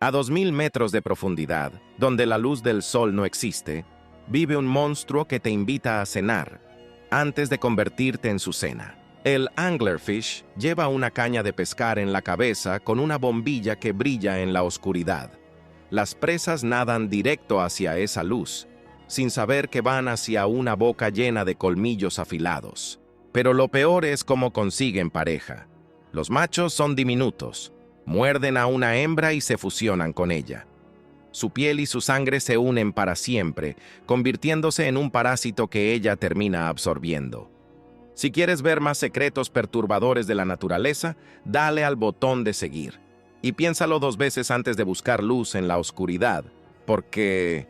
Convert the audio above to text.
A 2000 metros de profundidad, donde la luz del sol no existe, vive un monstruo que te invita a cenar, antes de convertirte en su cena. El anglerfish lleva una caña de pescar en la cabeza con una bombilla que brilla en la oscuridad. Las presas nadan directo hacia esa luz, sin saber que van hacia una boca llena de colmillos afilados. Pero lo peor es cómo consiguen pareja. Los machos son diminutos, muerden a una hembra y se fusionan con ella. Su piel y su sangre se unen para siempre, convirtiéndose en un parásito que ella termina absorbiendo. Si quieres ver más secretos perturbadores de la naturaleza, dale al botón de seguir. Y piénsalo 2 veces antes de buscar luz en la oscuridad, porque